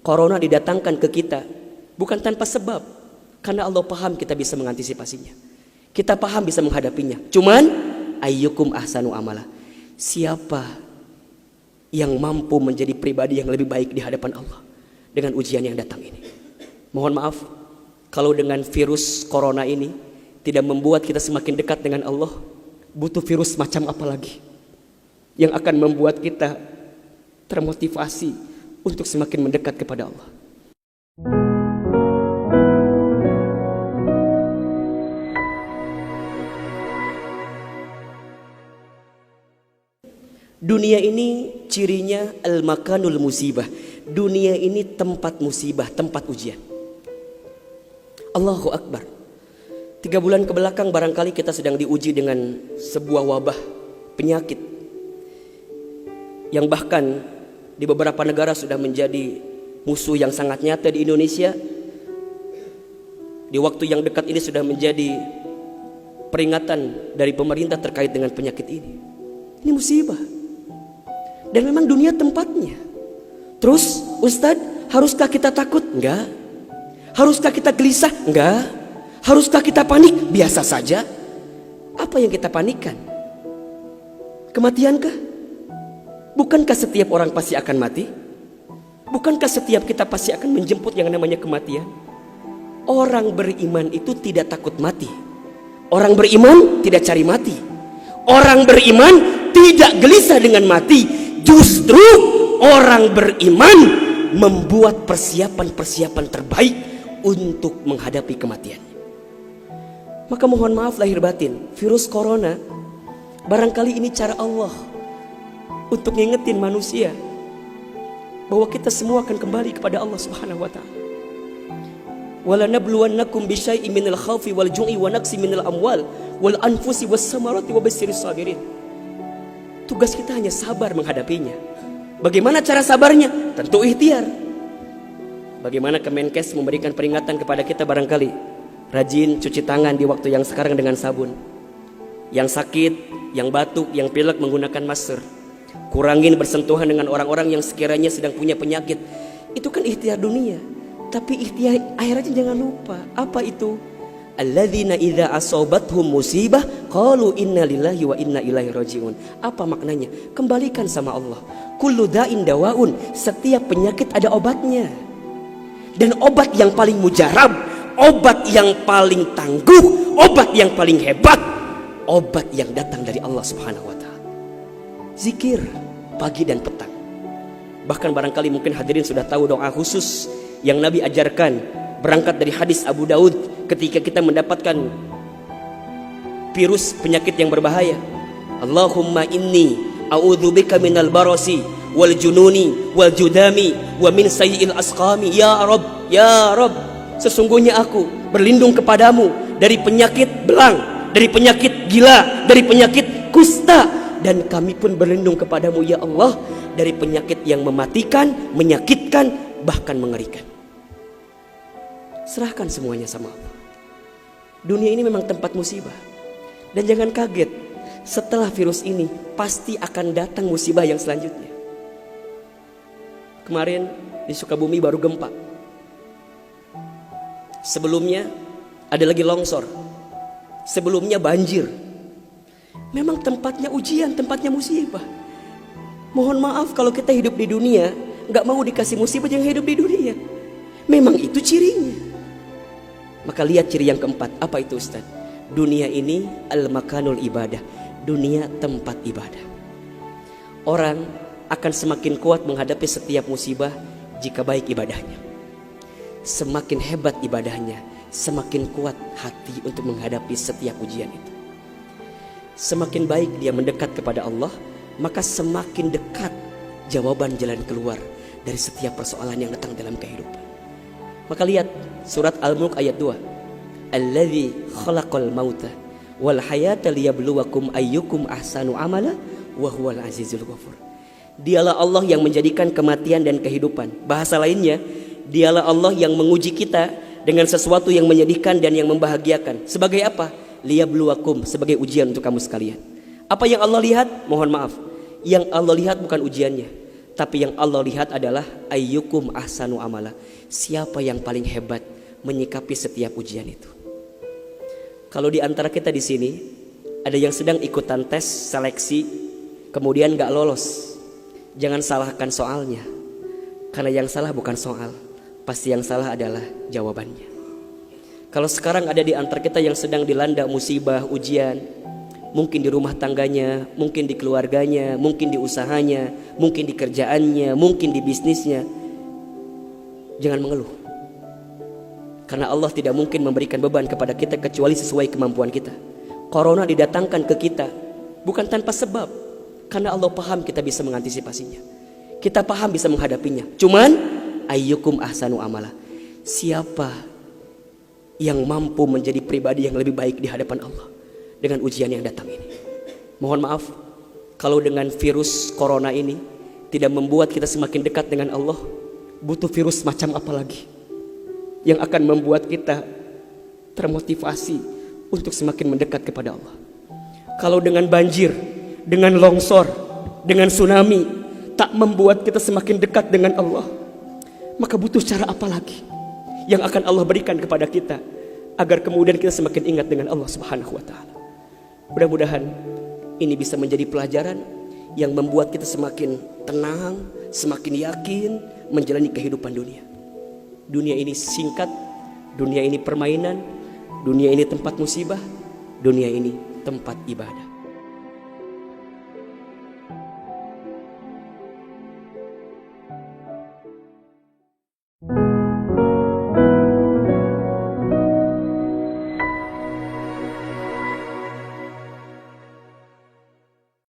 Corona didatangkan ke kita bukan tanpa sebab, karena Allah paham kita bisa mengantisipasinya, kita paham bisa menghadapinya. Cuman ayyukum ahsanu amala, siapa yang mampu menjadi pribadi yang lebih baik di hadapan Allah dengan ujian yang datang ini. Mohon maaf kalau dengan virus corona ini tidak membuat kita semakin dekat dengan Allah, butuh virus macam apa lagi yang akan membuat kita termotivasi untuk semakin mendekat kepada Allah. Dunia ini cirinya al-makanul musibah. Dunia ini tempat musibah, tempat ujian. Allahu Akbar. 3 bulan kebelakang barangkali kita sedang diuji dengan sebuah wabah penyakit yang bahkan di beberapa negara sudah menjadi musuh yang sangat nyata. Di Indonesia di waktu yang dekat ini sudah menjadi peringatan dari pemerintah terkait dengan penyakit ini. Ini musibah. Dan memang dunia tempatnya. Terus Ustadz, haruskah kita takut? Enggak. Haruskah kita gelisah? Enggak. Haruskah kita panik? Biasa saja. Apa yang kita panikkan? Kematiankah? Bukankah setiap orang pasti akan mati? Bukankah setiap kita pasti akan menjemput yang namanya kematian? Orang beriman itu tidak takut mati. Orang beriman tidak cari mati. Orang beriman tidak gelisah dengan mati. Justru orang beriman membuat persiapan-persiapan terbaik untuk menghadapi kematian. Maka mohon maaf lahir batin, virus corona barangkali ini cara Allah untuk ngingetin manusia bahwa kita semua akan kembali kepada Allah Subhanahu wa taala. Wala nabluwannakum bisyai'in minal khaufi wal ju'i wa naqsi minal amwal wal anfusi was samarati wa basyirus sabirin. Tugas kita hanya sabar menghadapinya. Bagaimana cara sabarnya? Tentu ikhtiar. Bagaimana Kemenkes memberikan peringatan kepada kita barangkali? Rajin cuci tangan di waktu yang sekarang dengan sabun. Yang sakit, yang batuk, yang pilek menggunakan masker. Kurangin bersentuhan dengan orang-orang yang sekiranya sedang punya penyakit. Itu kan ikhtiar dunia. Tapi ikhtiar akhiratnya jangan lupa. Apa itu? Alladzina idza asobathum musibah qalu inna lillahi wa inna ilaihi rajiun. Apa maknanya? Kembalikan sama Allah. Kullu da'in dawaun, setiap penyakit ada obatnya. Dan obat yang paling mujarab, obat yang paling tangguh, obat yang paling hebat, obat yang datang dari Allah Subhanahu wa taala. Zikir pagi dan petang. Bahkan barangkali mungkin hadirin sudah tahu doa khusus yang Nabi ajarkan berangkat dari hadis Abu Daud ketika kita mendapatkan virus penyakit yang berbahaya. Allahumma inni a'udzubika minal barasi wal jununi wal judami wa min sayyi'il asqami. Ya Rabb, ya Rabb, sesungguhnya aku berlindung kepadamu dari penyakit belang, dari penyakit gila, dari penyakit kusta, dan kami pun berlindung kepadamu ya Allah dari penyakit yang mematikan, menyakitkan, bahkan mengerikan. Serahkan semuanya sama Allah. Dunia ini memang tempat musibah. Dan jangan kaget, setelah virus ini pasti akan datang musibah yang selanjutnya. Kemarin di Sukabumi baru gempa. Sebelumnya ada lagi longsor. Sebelumnya banjir. Memang tempatnya ujian, tempatnya musibah. Mohon maaf kalau kita hidup di dunia gak mau dikasih musibah, jangan hidup di dunia. Memang itu cirinya. Maka lihat ciri yang keempat. Apa itu Ustaz? Dunia ini al-makanul ibadah. Dunia tempat ibadah. Orang akan semakin kuat menghadapi setiap musibah jika baik ibadahnya. Semakin hebat ibadahnya, semakin kuat hati untuk menghadapi setiap ujian itu. Semakin baik dia mendekat kepada Allah, maka semakin dekat jawaban jalan keluar dari setiap persoalan yang datang dalam kehidupan. Maka lihat surat Al-Mulk ayat 2. Alladzi khalaqal mauta wal hayata liyabluwakum ayyukum ahsanu amala wa huwal azizul ghafur. Dialah Allah yang menjadikan kematian dan kehidupan. Bahasa lainnya, dialah Allah yang menguji kita dengan sesuatu yang menyedihkan dan yang membahagiakan. Sebagai apa? Liyabluwakum, sebagai ujian untuk kamu sekalian. Apa yang Allah lihat? Mohon maaf, yang Allah lihat bukan ujiannya, Tapi yang Allah lihat adalah ayyukum ahsanu amala. Siapa yang paling hebat menyikapi setiap ujian itu. Kalau di antara kita di sini ada yang sedang ikutan tes seleksi kemudian gak lolos, jangan salahkan soalnya. Karena yang salah bukan soal, pasti yang salah adalah jawabannya. Kalau sekarang ada di antara kita yang sedang dilanda musibah, ujian, mungkin di rumah tangganya, mungkin di keluarganya, mungkin di usahanya, mungkin di kerjaannya, mungkin di bisnisnya, jangan mengeluh. Karena Allah tidak mungkin memberikan beban kepada kita kecuali sesuai kemampuan kita. Corona didatangkan ke kita bukan tanpa sebab, karena Allah paham kita bisa mengantisipasinya, kita paham bisa menghadapinya. Cuman ayyukum ahsanu amala, siapa yang mampu menjadi pribadi yang lebih baik di hadapan Allah dengan ujian yang datang ini. Mohon maaf kalau dengan virus corona ini tidak membuat kita semakin dekat dengan Allah, butuh virus macam apa lagi yang akan membuat kita termotivasi untuk semakin mendekat kepada Allah. Kalau dengan banjir, dengan longsor, dengan tsunami tak membuat kita semakin dekat dengan Allah, maka butuh cara apa lagi yang akan Allah berikan kepada kita agar kemudian kita semakin ingat dengan Allah Subhanahu wa taala. Mudah-mudahan ini bisa menjadi pelajaran yang membuat kita semakin tenang, semakin yakin menjalani kehidupan dunia. Dunia ini singkat, dunia ini permainan, dunia ini tempat musibah, dunia ini tempat ibadah.